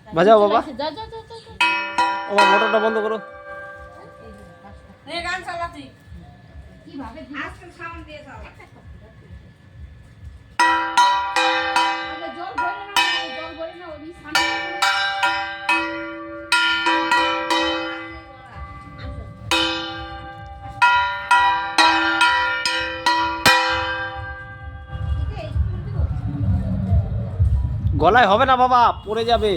বাজাও বাবা। যা যা যা যা। ও মোটরটা বন্ধ করো। নে গান চালা তুই। কিভাবে আজকে সাউন্ড দিয়ে চালা। আগে জল ভরে না, জল ভরে না, ওই সামনে গলায় হবে না বাবা, পড়ে যাবে।